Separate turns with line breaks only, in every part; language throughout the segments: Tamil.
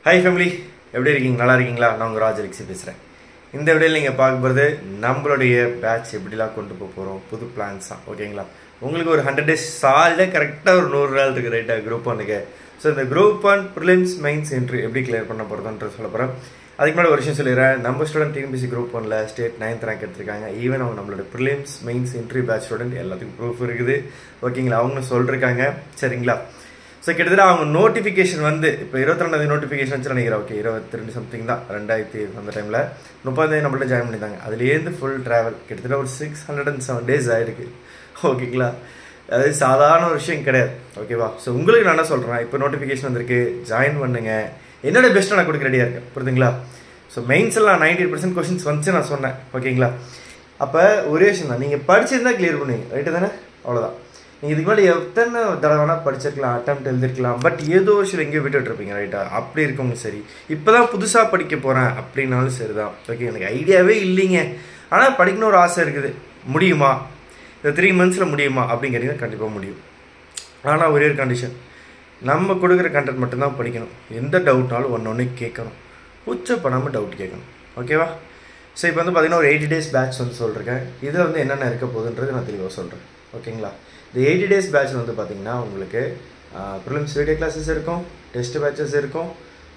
ஹாய் ஃபேமிலி, எப்படி இருக்கீங்க? நல்லா இருக்கீங்களா? நான் உங்கள் ராஜ் அலெக்ஸி பேசுகிறேன். இந்த வீடியோவில் நீங்கள் பார்க்க போகிறது நம்மளுடைய பேட்ச் எப்படிலாம் கொண்டு போக போகிறோம், புது பிளான்ஸ் தான். ஓகேங்களா? உங்களுக்கு ஒரு 100 days சாலில் கரெக்டாக ஒரு 100 நாள் இருக்குது ரைட்டாக குரூப் ஒன்றுக்கு. ஸோ இந்த group one prelims mains entry எப்படி கிளியர் பண்ண போகிறதுன்றது சொல்ல போகிறேன். அதுக்கு முன்னாடி ஒரு விஷயம் சொல்லிடுறேன். நம்ம ஸ்டூடெண்ட் டிஎன்பிசி குரூப் ஒன்ல ஸ்டேட் 9th ரேங்க் எடுத்திருக்காங்க. ஈவன் அவங்க நம்மளோட prelims mains entry batch student எல்லாத்துக்கும் ப்ரூஃப் இருக்குது. ஓகேங்களா? அவங்க சொல்லிருக்காங்க. சரிங்களா? ஸோ கிட்டத்தட்ட அவங்க நோட்டிஃபிகேஷன் வந்து இப்போ 22 நோட்டிஃபிகேஷன் வச்சு நினைக்கிறேன். ஓகே, 22 சம்திங் தான், 2000 அந்த டைமில் 30 நம்மள்ட்ட ஜாயின் பண்ணியிருந்தாங்க. அதுலேருந்து ஃபுல் ட்ராவல் கிட்டத்தட்ட ஒரு 607 days ஆகிருக்கு. ஓகேங்களா? அது சாதாரண ஒரு விஷயம் கிடையாது. ஓகேவா? ஸோ உங்களுக்கு நான் என்ன சொல்கிறேன், இப்போ நோட்டிஃபிகேஷன் வந்திருக்கு, ஜாயின் பண்ணுங்க. என்னோட பெஸ்ட்டாக நான் கொடுக்க ரெடியாக இருக்கேன். புரியுதுங்களா? ஸோ மெயின்ஸில் நான் 98% கொஷின்ஸ் வந்துச்சு நான் சொன்னேன். ஓகேங்களா? அப்போ ஒரே விஷயம் தான், நீங்கள் படிச்சிருந்தா கிளியர் பண்ணுவீங்க. ரைட்டு தானே? அவ்வளோதான். நீங்கள் இதுக்கு முன்னாடி எத்தனை தடவை வேணால் படிச்சிருக்கலாம், அட்டெம்ப்ட் எழுதிருக்கலாம், பட் ஏதோ ஒரு விஷயம் எங்கேயோ விட்டுட்ருப்பீங்க. ரைட்டா? அப்படி இருக்கவங்க சரி, இப்போ தான் புதுசாக படிக்க போகிறேன் அப்படின்னாலும் சரி தான். ஓகே, எனக்கு ஐடியாவே இல்லைங்க, ஆனால் படிக்கணும் ஒரு ஆசை இருக்குது. முடியுமா? இந்த 3 months முடியுமா அப்படின்னு கேட்டிங்கன்னா கண்டிப்பாக முடியும். ஆனால் ஒரே ஒரு கண்டிஷன், நம்ம கொடுக்குற கண்டென்ட் மட்டும்தான் படிக்கணும். எந்த டவுட்னாலும் ஒன்று கேட்கணும், கூச்சப்படாமல் டவுட் கேட்கணும். ஓகேவா? ஸோ இப்போ வந்து பார்த்தீங்கன்னா ஒரு 80 days பேட்ச் வந்து சொல்லிருக்கேன். இதில் வந்து என்னென்ன இருக்க போகுதுன்றது நான் தெளிவாக சொல்கிறேன். ஓகேங்களா? இந்த 80 days பேட்ச் வந்து பார்த்தீங்கன்னா உங்களுக்கு ப்ரிலிம்ஸ் வீடியோ கிளாஸஸ் இருக்கும், டெஸ்ட் பேட்சஸ் இருக்கும்.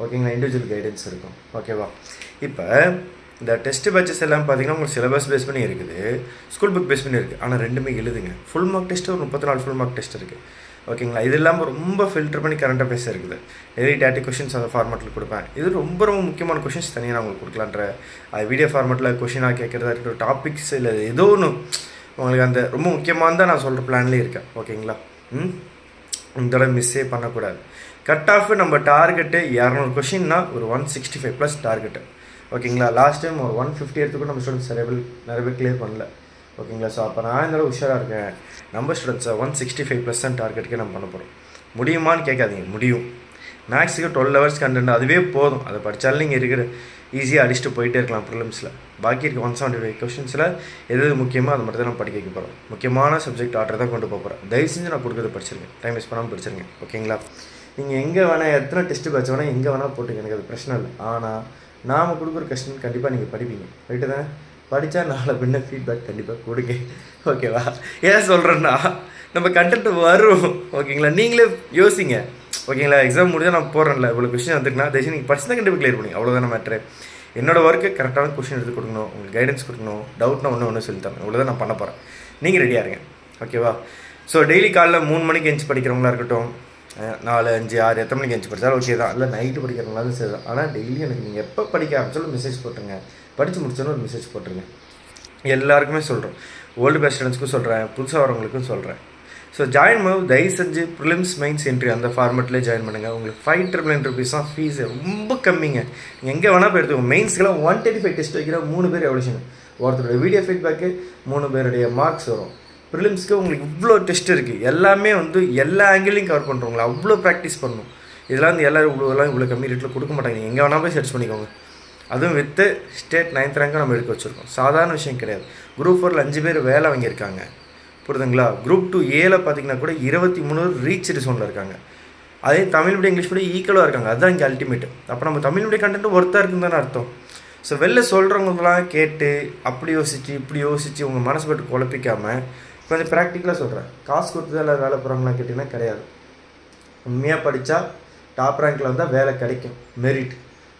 ஓகேங்களா? இண்டிவிஜுவல் கைடன்ஸ் இருக்கும். ஓகேவா? இப்போ இந்த டெஸ்ட் பேட்சஸ் எல்லாம் பார்த்தீங்கன்னா உங்களுக்கு சிலபஸ் பேஸ் பண்ணி இருக்குது, ஸ்கூல் புக் பேஸ் பண்ணி இருக்குது. ஆனால் ரெண்டுமே எழுதுங்க. ஃபுல் மார்க் டெஸ்ட்டு ஒரு 34 ஃபுல் மார்க் டெஸ்ட் இருக்குது. ஓகேங்களா? இது இல்லாமல் ரொம்ப ஃபில்டர் பண்ணி கரண்ட் அஃபேர்ஸ் இருக்குது. டெய்லி டேட்டி கொஷின்ஸ் அந்த ஃபார்மேட்டில் கொடுப்பேன். இது ரொம்ப ரொம்ப முக்கியமான கொஷின்ஸ் தனியாக நான் உங்களுக்கு கொடுக்கலான்ற வீடியோ ஃபார்மேட்டில் கொஷினாக கேட்குறதா இருக்கட்டும், டாபிக்ஸ் இல்லை ஏதோ ஒன்று உங்களுக்கு அந்த ரொம்ப முக்கியமானதான் நான் சொல்கிற பிளான்லேயே இருக்கேன். ஓகேங்களா? இந்த தடவை மிஸ்ஸே பண்ணக்கூடாது. கட் ஆஃப் நம்ம டார்கெட்டு 200 கொஷின்னா ஒரு 165 ப்ளஸ் டார்கெட்டு. ஓகேங்களா? லாஸ்ட் டைம் ஒரு 150 எடுத்துக்கூட நம்ம ஸ்டூடெண்ட்ஸ் நிறைய பேர் கிளியர் பண்ணல. ஓகேங்களா? ஸோ அப்போ நான் இந்த தடவை உஷாராக இருக்கேன். நம்ம ஸ்டூடெண்ட்ஸை 165 ப்ளஸ் டார்கெட்டுக்கே நம்ம பண்ண போகிறோம். முடியுமான்னு கேட்காதீங்க, முடியும். மேக்ஸுக்கு 12 hours கண்டென்ட் அதுவே போதும். அதை படித்தாலும் நீங்கள் இருக்கிற ஈஸியாக அடிச்சுட்டு போயிட்டே இருக்கலாம் ப்ரிலிம்ஸில். பாக்கி இருக்க 175 கொஷின்ஸில் எது முக்கியமோ அதை மட்டும் தான் நான் படிக்க வைக்க போகிறோம். முக்கியமான சப்ஜெக்ட் ஆர்டர் தான் கொண்டு போக போகிறேன். தயவு செஞ்சு நான் கொடுக்குறது படிச்சிருக்கேன், டைம் வேஸ்ட் பண்ணாமல் படிச்சிருங்க. ஓகேங்களா? நீங்கள் எங்கே வேணால் எத்தனை டெஸ்ட்டு பேட்ச் வேணால் எங்கே வேணால் போட்டுங்க, எனக்கு அது பிரச்சனை இல்லை. ஆனால் நாம் கொடுக்குற கொஸ்டின் கண்டிப்பாக நீங்கள் படிப்பீங்க. ரைட்டு தானே? படித்தா நாளை பின்ன ஃபீட்பேக் கண்டிப்பாக கொடுங்க. ஓகேவா? ஏன் சொல்கிறேன்னா நம்ம கண்டென்ட் வரும். ஓகேங்களா? நீங்களே யோசிங்க. ஓகேங்களா? எக்ஸாம் முடிஞ்சால் நான் போகிறேன்ல, இவ்வளோ கொஸ்டின் வந்துருக்குன்னா தயவுசெய்து நீங்கள் படிச்சு தான் கண்டிப்பாக கிளியர் பண்ணி. அவ்வளோதான மேட்ரு. என்னோடய ஒர்க்கு கரெக்டான கொஸ்டின் எடுத்து கொடுக்கணும், உங்களுக்கு கைடன்ஸ் கொடுக்கணும், டவுட்னா ஒன்று சொல்லித்தரேன். இவ்வளோதான் நான் பண்ண போகிறேன். நீங்கள் ரெடியாக இருங்க. ஓகேவா? ஸோ டெய்லி காலைல 3 மணிக்கு எஞ்சி படிக்கிறவங்களா இருக்கட்டும், 4, 5, 6 எத்தனை மணிக்கு எஞ்சி படித்தாலும் ஓகே தான். இல்லை நைட்டு படிக்கிறவங்களாலும் சரி தான். ஆனால் டெய்லி எனக்கு நீங்கள் எப்போ படிக்க ஆரம்பிச்சாலும் மெசேஜ் போட்டுருங்க. படித்து முடிச்சாலும் ஒரு மெசேஜ் போட்டுருங்க. எல்லாருக்குமே சொல்கிறேன், ஓல்டு பேட்ச் ஸ்டூடெண்ட்ஸ்க்கும் சொல்கிறேன், புதுசாக வரவங்களுக்கும் சொல்கிறேன். ஸோ ஜாயின் பண்ண தயவு செஞ்சு ப்ரிலிம்ஸ் மெயின்ஸ் என்ட்ரி அந்த ஃபார்மெட்லேயே ஜாயின் பண்ணுங்கள். உங்களுக்கு 599 rupees தான் ஃபீஸு, ரொம்ப கம்மிங்க. நீங்கள் எங்கே வேணால் போய் எடுத்துக்கோங்க. மெயின்ஸ்க்கெல்லாம் 135 டெஸ்ட் வைக்கிற 3 பேர் எவல்யூஷன், ஒருத்தருடைய வீடியோ ஃபீட்பேக்கு 3 பேருடைய மார்க்ஸ் வரும். ப்ரிலிம்ஸ்க்கு உங்களுக்கு இவ்வளோ டெஸ்ட் இருக்குது, எல்லாமே வந்து எல்லா ஆங்கிளையும் கவர் பண்ணுறவங்களா அவ்வளோ ப்ராக்டிஸ் பண்ணணும். இதெல்லாம் வந்து எல்லோரும் இவ்வளோ கம்மி ரேட்டில் கொடுக்க மாட்டாங்க. எங்கே வேணால் போய் சர்ச் பண்ணிக்கோங்க. அதுவும் வித்து ஸ்டேட் 9th ரேங்காக நம்ம எடுக்க வச்சுருக்கோம். சாதாரண விஷயம் கிடையாது. குரூப் 4ல் 5 பேர் வேலை வாங்கியிருக்காங்க. புரியுதுங்களா? குரூப் 2 ஏல பார்த்தீங்கன்னா கூட 23 ரீச் ரிசோனில் இருக்காங்க. அதே தமிழ் மீடியம் இங்கிலீஷ் மீடியம் ஈக்குவலாக இருக்காங்க. அதுதான் இங்கே அல்டிமேட். அப்போ நம்ம தமிழ் மீடியம் கண்டென்ட் ஒர்த்தாக இருக்குன்னு தானே அர்த்தம். ஸோ வெளில சொல்கிறவங்கலாம் கேட்டு அப்படி யோசிச்சு இப்படி யோசிச்சு உங்கள் மனசு பட்டு குழப்பிக்காமல் கொஞ்சம் ப்ராக்டிக்கலாக சொல்கிறேன். காசு கொடுத்து தான் எல்லோரும் வேலை போகிறாங்களாம் கேட்டிங்கன்னா கிடையாது. உண்மையாக படித்தா டாப் ரேங்க்கில் வந்தால் வேலை கிடைக்கும், மெரிட்.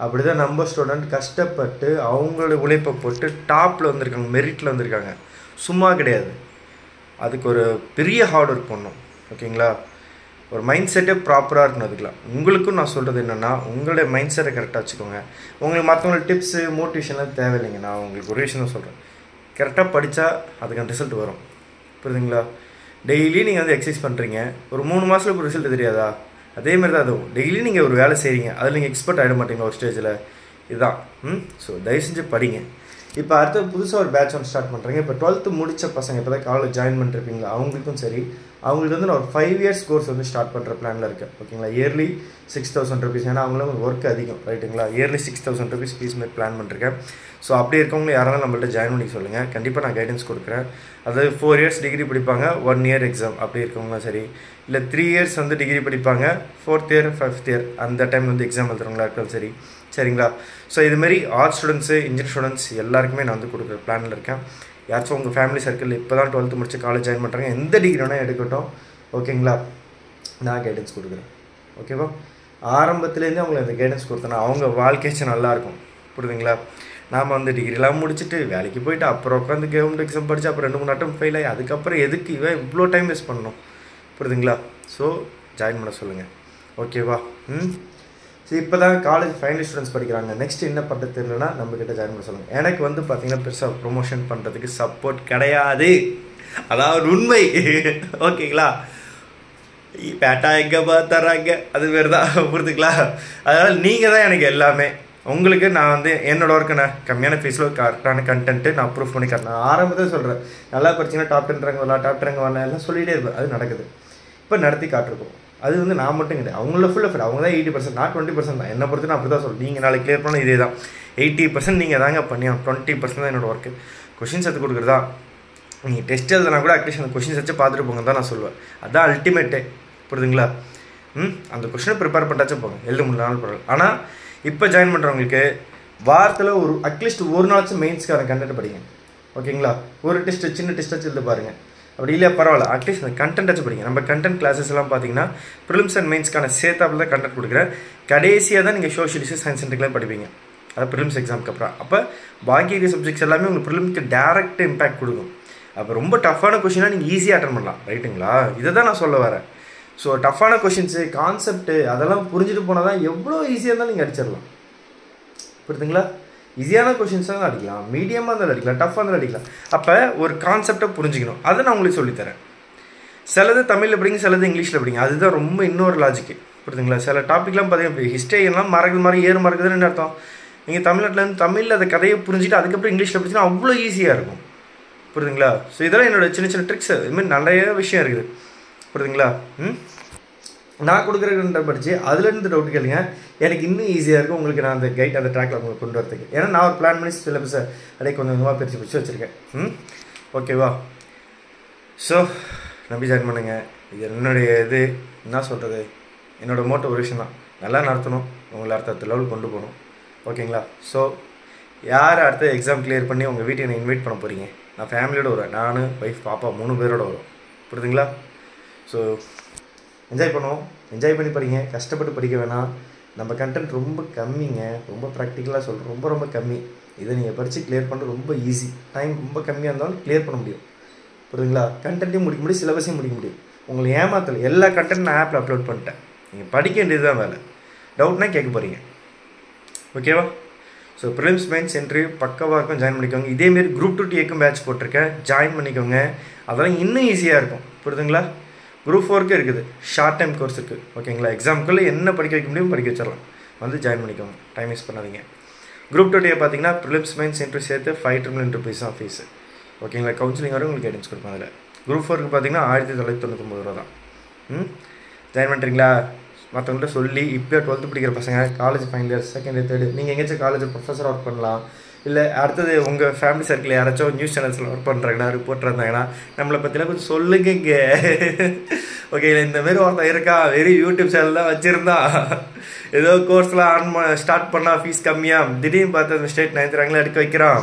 அப்படி தான் நம்ம ஸ்டூடெண்ட் கஷ்டப்பட்டு அவங்களோட உழைப்பை போட்டு டாப்பில் வந்திருக்காங்க, மெரிட்டில் வந்திருக்காங்க. சும்மா கிடையாது. அதுக்கு ஒரு பெரிய ஹார்ட் ஒர்க் பண்ணணும். ஓகேங்களா? ஒரு மைண்ட் செட்டே ப்ராப்பராக இருக்கணும். அதுக்கெலாம் உங்களுக்கும் நான் சொல்கிறது என்னென்னா, உங்களுடைய மைண்ட் செட்டை கரெக்டாக வச்சுக்கோங்க. உங்களுக்கு மற்றவங்களுக்கு டிப்ஸு மோட்டிவேஷன்லாம் தேவையில்லைங்க. நான் உங்களுக்கு ஒரு விஷயம் தான் சொல்கிறேன், கரெக்டாக படித்தா அதுக்கான ரிசல்ட் வரும். புரியுதுங்களா? டெய்லி நீங்கள் வந்து எக்ஸசைஸ் பண்ணுறீங்க, ஒரு 3 மாதத்துக்கு ஒரு ரிசல்ட் தெரியாதா? அதேமாதிரி தான் அதுவும். டெய்லி நீங்கள் ஒரு வேலை செய்கிறீங்க, அதில் நீங்கள் எக்ஸ்பர்ட் ஆகிட மாட்டீங்களா ஒரு ஸ்டேஜில்? இதுதான். ஸோ தயவு செஞ்சு படிங்க. இப்போ அடுத்த புதுசாக ஒரு பேட்ச் ஒன்று ஸ்டார்ட் பண்ணுறீங்க. இப்போ 12th முடித்த பசங்க இப்போ தான் காலேஜ் ஜாயின் பண்ணிருப்பீங்களா, அவங்களுக்கும் சரி அவங்களுக்கு வந்து நான் ஒரு 5 இயர்ஸ் கோர்ஸ் வந்து ஸ்டார்ட் பண்ணுற பிளானில் இருக்கேன். ஓகேங்களா, இயர்லி 6,000 rupees. ஏன்னா அவங்களும் ஒர்க் அதிகம், ரைட்டுங்களா. இயர்லி 6,000 rupees ஃபீஸ் மாதிரி பிளான் பண்ணிருக்கேன். ஸோ அப்படி இருக்கவங்க யாராலும் நம்மள்ட்ட ஜாயின் பண்ணி சொல்லுங்கள், கண்டிப்பாக நான் கைடன்ஸ் கொடுக்குறேன். அதாவது 4 years டிகிரி படிப்பாங்க, 1 year எக்ஸாம் அப்படி இருக்கவங்களும் சரி, இல்லை 3 years வந்து டிகிரி படிப்பாங்க, 4th year 5th year அந்த டைம் வந்து எக்ஸாம் எழுதுறவங்களா இருக்காலும் சரி, சரிங்களா. ஸோ இதுமாரி ஆர்ட்ஸ் ஸ்டூடெண்ட்ஸு, இன்ஜினியர் ஸ்டூடெண்ட்ஸ் எல்லாருக்குமே நான் வந்து கொடுக்குற பிளானில் இருக்கேன். யாராச்சும் உங்கள் ஃபேமிலி சர்க்கிள் இப்போ தான் 12th முடிச்சு காலேஜ் ஜாயின் பண்ணுறாங்க, எந்த டிகிரி வேணால் எடுக்கட்டும், ஓகேங்களா, நான் கைடன்ஸ் கொடுக்குறேன். ஓகேவா, ஆரம்பத்துலேருந்து அவங்களுக்கு அந்த கைடன்ஸ் கொடுத்தேன்னா அவங்க வாழ்க்கையாச்சும் நல்லாயிருக்கும். புரியுதுங்களா. நாம் வந்து டிகிரிலாம் முடிச்சுட்டு வேலைக்கு போயிட்டு அப்புறம் உட்காந்து கவர்மெண்ட் எக்ஸாம் படித்து அப்புறம் 2-3 அட்டம் ஃபெயில் ஆகி அதுக்கப்புறம் எதுக்கு இவ்வளோ டைம் வேஸ்ட் பண்ணணும். புரியுதுங்களா. ஸோ ஜாயின் பண்ண சொல்லுங்கள், ஓகேவா. சரி, இப்போ தான் காலேஜ் ஃபைனல் ஸ்டூடெண்ட்ஸ் படிக்கிறாங்க, நெக்ஸ்ட் என்ன பண்ணுறது தெரியலனா நம்மக்கிட்ட ஜாயின் பண்ண சொல்லுங்கள். எனக்கு வந்து பார்த்தீங்கன்னா பெருசாக ப்ரொமோஷன் பண்ணுறதுக்கு சப்போர்ட் கிடையாது, அதாவது உண்மை. ஓகேங்களா, பேட்டா எங்கே பார்த்துறாங்க அது மாரி தான், புரிஞ்சுங்களா. அதனால் நீங்கள் தான் எனக்கு எல்லாமே. உங்களுக்கு நான் வந்து என்னோட ஒர்க்கு நான் கம்மியான ஃபீஸில் கரெக்டான கண்டென்ட்டு நான் ப்ரூஃப் பண்ணி காட்டினேன். ஆரம்பத்தில் சொல்கிறேன், நல்லா படிச்சிங்கன்னா டாப் 10 ரேங்க் வரலாம், டாப் 10 ரேங்க் வரலாம் எல்லாம் சொல்லிகிட்டே இருப்பேன். அது நடக்குது, இப்போ நடத்தி காட்டிருக்கோம். அது வந்து நான் மட்டும் கிடையாது, அவங்கள ஃபுல்லாக அவங்க தான் 80%, நான் 20% தான். என்னை பொறுத்து நான் அப்படி தான் சொல்லுவேன். நீங்கள் நாளைக்கு கிளியர் பண்ணால் இதே தான், 80% நீங்கள் தாங்க பண்ணியான், 20% தான் என்னோடய ஒர்க்கு. கொஷின்ஸ் எடுத்து கொடுக்குறதா, நீங்கள் டெஸ்ட் எழுதுனா கூட அட்லீஸ்ட் அந்த கொஷின்ஸ் வச்சு பார்த்துட்டு போங்க தான் நான் சொல்லுவேன். அதுதான் அல்டிமேட்டே, புரியுதுங்களா. அந்த கொஷினை ப்ரிப்பேர் பண்ணாச்சும் போங்க, எழுத முடியலனாலும் பரவாயில்ல. ஆனால் இப்போ ஜாயின் பண்ணுறவங்களுக்கு வாரத்தில் ஒரு அட்லீஸ்ட் ஒரு நாளாச்சும் மெயின்ஸ்க்கான கண்டென்ட் படிங்க, ஓகேங்களா. ஒரு டெஸ்ட்டு, சின்ன டெஸ்ட்டாச்சும் எழுத பாருங்கள். அப்படி இல்லை பரவாயில்ல, அட்லீஸ்ட் அந்த கண்டென்ட்டாச்சும் படிங்க. நம்ம கண்டென்ட் கிளாஸஸ் எல்லாம் பார்த்தீங்கன்னா ப்ரிலிம்ஸ் அண்ட் மெயின்ஸ்க்கான சேர்த்தாப்பில் தான் கண்டென்ட் கொடுக்குறேன். கடைசியாக தான் நீங்கள் சோஷியல் இஷ்யூஸ், சயின்ஸ் சென்டருக்குலாம் படிப்பீங்க, அதாவது ப்ரிலிம்ஸ் எக்ஸாமுக்கு அப்புறம். அப்போ பாக்கி இருக்கிற சப்ஜெக்ட்ஸ் எல்லாமே உங்களுக்கு ப்ரிலிம்க்கு டேரக்ட் இம்பாக்ட் கொடுக்கும். அப்போ ரொம்ப டஃப்பான கொஷினாக நீங்கள் ஈஸியாக அட்டன் பண்ணலாம், ரைட்டுங்களா. இதை தான் நான் சொல்ல வரேன். ஸோ டஃப்பான கொஷின்ஸு, கான்செப்ட்டு அதெல்லாம் புரிஞ்சுட்டு போனால் தான் எவ்வளோ ஈஸியாக இருந்தாலும் நீங்கள் அடிச்சிடலாம், புரியுதுங்களா. ஈஸியான கொஷின்ஸாக தான் அடிக்கலாம், மீடியமாக இருந்தாலும் அடிக்கலாம், டஃப்பாக இருந்தாலும் அடிக்கலாம். அப்போ ஒரு கான்செப்டை புரிஞ்சுக்கணும், அதை நான் உங்களுக்கு சொல்லித்தரேன். சிலது தமிழில் படிங்க, சிலது இங்கிலீஷில் படிங்க, அதுதான் ரொம்ப இன்னொரு லாஜிக்கு, புரியுதுங்களா. சில டாப்பிக்லாம் பார்த்தீங்கன்னா ஹிஸ்ட்ரி எல்லாம் மறக்குது மாதிரி ஏறு மறக்குதுன்னு அர்த்தம். நீங்கள் தமிழ்நாட்டிலேருந்து தமிழில் அந்த கதையை புரிஞ்சுட்டு அதுக்கப்புறம் இங்கிலீஷில் படிச்சுன்னா அவ்வளோ ஈஸியாக இருக்கும், புரியுதுங்களா. ஸோ இதெல்லாம் என்னோடய சின்ன சின்ன ட்ரிக்ஸ், இதுமாதிரி நிறைய விஷயம் இருக்குது, புரியுதுங்களா. நான் கொடுக்குறேன் படித்து அதுலேருந்து டவுட் கேளுங்க, எனக்கு இன்னும் ஈஸியாக இருக்கும் உங்களுக்கு. நான் அந்த கைட் அந்த ட்ராக்கில் உங்களுக்கு கொண்டு வரதுக்கு, ஏன்னா நான் ஒரு பிளான் பண்ணி சிலபஸை அப்படியே கொஞ்சம் கொஞ்சமாக பிரித்து வச்சுருக்கேன், ஓகேவா. ஸோ நம்பி ஜாயின் பண்ணுங்கள். இது என்னுடைய இது என்ன சொல்கிறது, என்னோடய மோட்டோ ஒரு விஷயம் தான், நல்லா நடத்தணும், உங்களை அடுத்த லெவல் கொண்டு போகணும், ஓகேங்களா. ஸோ யார் அடுத்த எக்ஸாம் கிளியர் பண்ணி உங்கள் வீட்டுக்கு என்னை இன்வைட் பண்ண போகிறீங்க, நான் ஃபேமிலியோடு வருவேன், நான், ஒய்ஃப், பாப்பா 3 பேரோடு வரும், புரியுதுங்களா. ஸோ என்ஜாய் பண்ணுவோம், என்ஜாய் பண்ணி படிங்க, கஷ்டப்பட்டு படிக்க வேணாம். நம்ம கண்டென்ட் ரொம்ப கம்மிங்க, ரொம்ப ப்ராக்டிக்கலாக சொல்கிறோம், ரொம்ப ரொம்ப கம்மி. இதை நீங்கள் படித்து கிளியர் பண்ணுறது ரொம்ப ஈஸி, டைம் ரொம்ப கம்மியாக இருந்தாலும் கிளியர் பண்ண முடியும், புரியுதுங்களா. கண்டென்ட்டையும் முடிக்க முடியும், சிலபஸையும் முடிக்க முடியும். உங்களை ஏமாத்தலை, எல்லா கண்டென்ட் நான் ஆப்பில் அப்லோட் பண்ணிட்டேன், நீங்கள் படிக்க வேண்டியது தான் வேலை. டவுட்னா கேட்க போகிறீங்க, ஓகேவா. ஸோ ப்ரிலிம்ஸ் மெயின்ஸ் இன்டர்வியூ பக்கவாக இருக்கும், ஜாயின் பண்ணிக்கோங்க. இதேமாரி குரூப் 2 டிஏக்கும் பேட்ச் போட்டிருக்கேன், ஜாயின் பண்ணிக்கோங்க. அதெல்லாம் இன்னும் ஈஸியாக இருக்கும், புரியுதுங்களா. குரூப் 4க்கு இருக்குது, ஷார்ட் டைம் கோர்ஸ் இருக்குது, ஓகேங்களா. எக்ஸாமுக்குள்ளே என்ன படிக்க வைக்க முடியும் படிக்க வச்சிடலாம், வந்து ஜாயின் பண்ணிக்கோங்க, டைம் வேஸ்ட் பண்ணாதீங்க. குரூப் 2 பார்த்தீங்கன்னா ப்ரிலிம்ஸ் மெயின்ஸ் இன்டர்வியூ சேர்த்து 5,000 rupees தான் ஃபீஸு, ஓகேங்களா. கவுன்சிலிங் வரை உங்களுக்கு கைடன்ஸ் கொடுப்பேன். அதில் குரூப் 4க்கு பார்த்தீங்கன்னா 1999 ரூபா தான். ஜாயின் பண்ணுறீங்களா. மற்றவங்கள்ட்ட சொல்லி இப்போ 12th படிக்கிற பசங்க, college final year, second year, third, நீங்கள் எங்கேயாச்சும் காலேஜ் ப்ரொஃபஸர் ஒர்க் பண்ணலாம், இல்லை அடுத்தது உங்கள் ஃபேமிலி சர்க்கிள் யாராச்சும் நியூஸ் சேனல்ஸில் ஒர்க் பண்ணுறாங்கன்னா, ரிப்போர்ட்டர் இருந்தாங்கன்னா நம்மளை பற்றிலாம் கொஞ்சம் சொல்லுங்க, ஓகே. இந்தமாரி ஒருத்தன் இருக்கா, வெறும் யூடியூப் சேனல் தான் வச்சுருந்தா, ஏதோ கோர்ஸ்லாம் ஸ்டார்ட் பண்ணால் ஃபீஸ் கம்மியாக, திடீர்னு பார்த்து அந்த ஸ்டேட் 9th ரேங்க்ல எடுக்க வைக்கிறான்,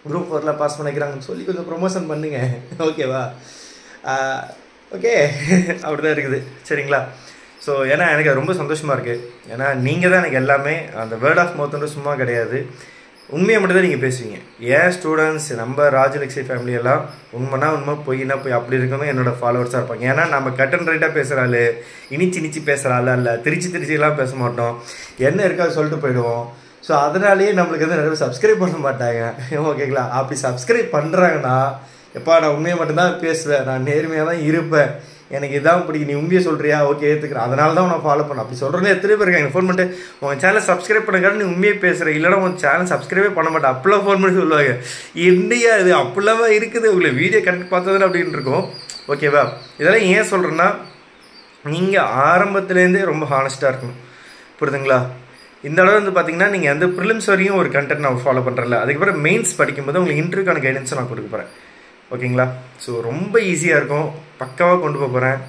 குரூப் 4ல பாஸ் பண்ணிக்கிறாங்கன்னு சொல்லி கொஞ்சம் ப்ரொமோஷன் பண்ணுங்க, ஓகேவா. ஓகே, அப்படி தான் இருக்குது, சரிங்களா. ஸோ ஏன்னா எனக்கு அது ரொம்ப சந்தோஷமாக இருக்குது, ஏன்னா நீங்கள் தான் எனக்கு எல்லாமே. அந்த வேர்ட் ஆஃப் மவுத்ன்ற சும்மா கிடையாது, உண்மையை மட்டும் தான் நீங்கள் பேசுவீங்க. ஏன் ஸ்டூடெண்ட்ஸ், நம்ம ராஜலக்ஷ்மி ஃபேமிலியெல்லாம் உண்மைனா உண்மை, பொய்னா போய் அப்படி இருக்கவங்க என்னோடய ஃபாலோவர்ஸாக இருப்பாங்க. ஏன்னா நம்ம கட் அண்ட் ரைட்டாக பேசுகிறாள், இனிச்சு பேசுகிறாள், இல்லை திருச்சிலாம் பேச மாட்டோம், என்ன இருக்காது சொல்லிட்டு போயிடுவோம். ஸோ அதனாலேயே நம்மளுக்கு வந்து நிறைய சப்ஸ்கிரைப் பண்ண மாட்டாங்க, ஓகேங்களா. அப்படி சப்ஸ்கிரைப் பண்ணுறாங்கன்னா, எப்பா நான் உண்மையை மட்டும்தான் பேசுவேன், நான் நேர்மையாக தான் இருப்பேன், எனக்கு இதான் பிடிக்கும், நீ உண்மையை சொல்கிறியா, ஓகே ஏற்றுக்கிறேன், அதனால தான் நான் ஃபாலோ பண்ண. அப்படி சொல்கிறேன்னு எத்தனை பேர் இருக்காங்க, ஃபோன் பண்ணிட்டு உங்கள் சேனல் சப்ஸ்கிரைப் பண்ணுறதுக்காக நீ உண்மையை பேசுகிறேன், இல்லைனா உங்கள் சேனல் சப்ஸ்கிரைபே பண்ண மாட்டேன், அப்பெல்லாம் ஃபோன் பண்ணி சொல்லுவாங்க. இந்தியா இது அப்படிலாமா இருக்குது, உங்களை வீடியோ கனெக்ட் பார்த்ததுன்னு அப்படின்னு இருக்கும், ஓகேவா? இதெல்லாம் ஏன் சொல்கிறேன்னா, நீங்கள் ஆரம்பத்துலேருந்தே ரொம்ப ஹானஸ்ட்டாக இருக்கணும். புரியுதுங்களா? இந்த அளவு வந்து பார்த்தீங்கன்னா, நீங்கள் அந்த ப்ரிலிம்ஸ் வரையும் ஒரு கண்டென்ட் நான் ஃபாலோ பண்ணுறேன்ல, அதுக்கப்புறம் மெயின்ஸ் படிக்கும்போது உங்களுக்கு இன்டர்வியூக்கான கைடன்ஸும் நான் கொடுக்க போகிறேன். ஓகேங்களா? ஸோ ரொம்ப ஈஸியாக இருக்கும், பக்காவாக கொண்டு போக போகிறேன்.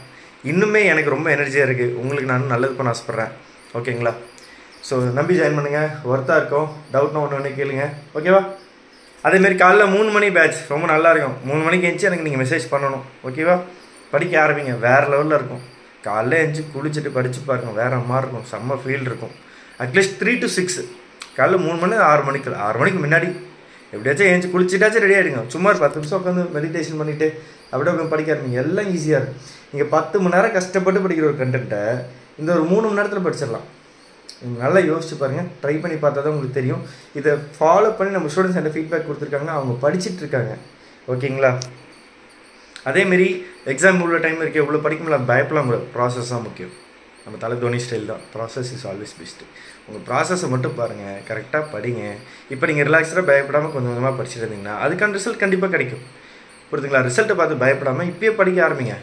இன்னுமே எனக்கு ரொம்ப எனர்ஜியாக இருக்குது, உங்களுக்கு நான் நல்லது பண்ண ஆசைப்பட்றேன். ஓகேங்களா? ஸோ நம்பி ஜாயின் பண்ணுங்கள், ஒர்த்தாக இருக்கும். டவுட்னா ஒன்று கேளுங்க. ஓகேவா? அதேமாரி காலைல 3 மணி பேட்ச் ரொம்ப நல்லாயிருக்கும். 3 மணிக்கு எழுந்துச்சு எனக்கு நீங்கள் மெசேஜ் பண்ணணும். ஓகேவா? படிக்க ஆரம்பிங்க, வேறு லெவலில் இருக்கும். காலைல எழுந்துச்சு குளிச்சுட்டு படித்து பாருங்கள், வேறு மாதிரி இருக்கும், செம்ம ஃபீல் இருக்கும். அட்லீஸ்ட் 3 to 6 காலைல 3 மணி 6 மணிக்கு முன்னாடி எப்படியாச்சும் எழுந்துச்சு குளிச்சுட்டாச்சும் ரெடி ஆகிடுங்க. சும்மா 10 நிமிஷம் உட்காந்து மெடிடேஷன் பண்ணிவிட்டு அப்படியே உட்காந்து படிக்க ஆரம்பிங்க. எல்லாம் ஈஸியாக இருக்கும். நீங்கள் 10 மணி நேரம் கஷ்டப்பட்டு படிக்கிற ஒரு கண்டென்ட்டை இந்த ஒரு 3 மணி நேரத்தில் படிச்சிடலாம். நீங்கள் நல்லா யோசிச்சு பாருங்கள், ட்ரை பண்ணி பார்த்தா தான் உங்களுக்கு தெரியும். இதை ஃபாலோ பண்ணி நம்ம ஸ்டூடெண்ட்ஸ் என்ன ஃபீட்பேக் கொடுத்துருக்காங்க, அவங்க படிச்சுட்டு இருக்காங்க. ஓகேங்களா? அதேமாரி எக்ஸாம் இவ்வளோ டைம் இருக்குது, இவ்வளோ படிக்கும்ல, பயப்படலாம் கூட. ப்ராசஸ் தான் முக்கியம். நம்ம தலை தோனி ஸ்டைல் தான், ப்ராசஸ் இஸ் ஆல்வேஸ் பெஸ்ட்டு. உங்கள் ப்ராசஸை மட்டும் பாருங்கள், கரெக்டாக படிங்க. இப்போ நீங்கள் ரிலாக்ஸாக பயப்படாமல் கொஞ்சம் கொஞ்சமாக படிச்சுட்டு இருந்தீங்கன்னா அதுக்கான ரிசல்ட் கண்டிப்பாக கிடைக்கும். புரியுதுங்களா? ரிசல்ட்டை பார்த்து பயப்படாமல் இப்போயே படிக்க ஆரம்பிங்க.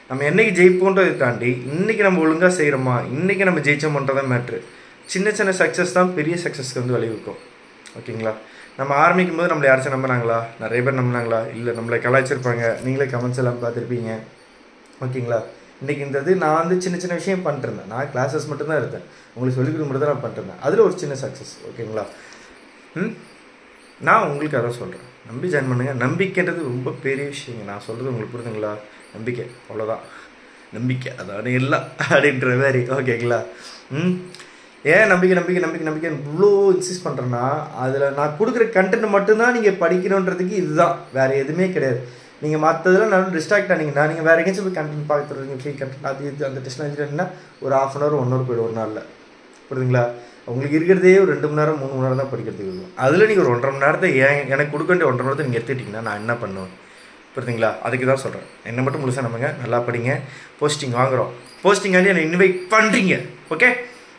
நம்ம என்றைக்கு ஜெயிப்போன்றதை தாண்டி இன்றைக்கி நம்ம ஒழுங்காக செய்கிறோமா, இன்றைக்கி நம்ம ஜெயிச்சோம்ன்றதான் மேட்ரு. சின்ன சின்ன சக்ஸஸ் தான் பெரிய சக்ஸஸ்க்கு வந்து வழிவகுக்கும். ஓகேங்களா? நம்ம ஆரம்பிக்கும் போது நம்மளை யாராச்சும் நம்பினாங்களா? நிறைய பேர் நம்பினாங்களா? இல்லை, நம்மளை கலாய்ச்சிருப்பாங்க. நீங்களே கமெண்ட்ஸ் எல்லாம் பார்த்துருப்பீங்க. ஓகேங்களா? இன்றைக்கி இந்த இது நான் வந்து சின்ன சின்ன விஷயம் பண்ணிட்டுருந்தேன். நான் கிளாஸஸ் மட்டும்தான் இருந்தேன், உங்களுக்கு சொல்லிக் கொடுக்க மட்டும் தான் நான் பண்ணிட்டுருந்தேன். அதில் ஒரு சின்ன சக்ஸஸ். ஓகேங்களா? நான் உங்களுக்கு அதான் சொல்கிறேன், நம்பி ஜாயின் பண்ணுங்கள். நம்பிக்கைன்றது ரொம்ப பெரிய விஷயங்க. நான் சொல்கிறது உங்களுக்கு புரியுதுங்களா? நம்பிக்கை, அவ்வளோதான். நம்பிக்கை அதான் எல்லாம் அப்படின்ற மாதிரி. ஓகேங்களா? ஏன் நம்பிக்கை இவ்வளோ இன்சிஸ்ட் பண்ணுறேன்னா, அதில் நான் கொடுக்குற கண்டென்ட் மட்டும்தான் நீங்கள் படிக்கணுன்றதுக்கு இதுதான், வேறு எதுவுமே கிடையாது. நீங்கள் மற்றதெல்லாம் நல்லா டிஸ்ட்ராக்ட் ஆனீங்கன்னா நீங்கள் வேறு எங்கேயாச்சும் போய் கண்டென்ட் பார்த்துருவீங்க, ஃப்ரீ கண்டென்ட் அது இது அந்த டெஸ்ட் எழுதினா ஒரு 1/2 hour 1 hour போய்டும் ஒரு நாளில். புரியுதுங்களா? உங்களுக்கு இருக்கிறதே ஒரு 2 மணி நேரம் 3 மணி நேரம் தான் படிக்கிறதுக்கு இருக்கும். அதில் நீங்கள் ஒரு 1.5 மணி நேரத்தை எனக்கு கொடுக்க வேண்டிய 1.5 மணி நேரத்தை நீங்கள் எடுத்துக்கிட்டிங்கன்னா நான் என்ன பண்ணுவேன்? புரியுதுங்களா? அதுக்கு தான் சொல்கிறேன். என்னை மட்டும் முழுசாக நம்புங்க, நல்லா படிங்க. போஸ்டிங் வாங்குகிறோம், போஸ்டிங் ஆண்டி என்னை இன்வைட் பண்ணுறீங்க. ஓகே,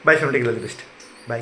பை ஃபேமிலிக்கு பெஸ்ட். பை.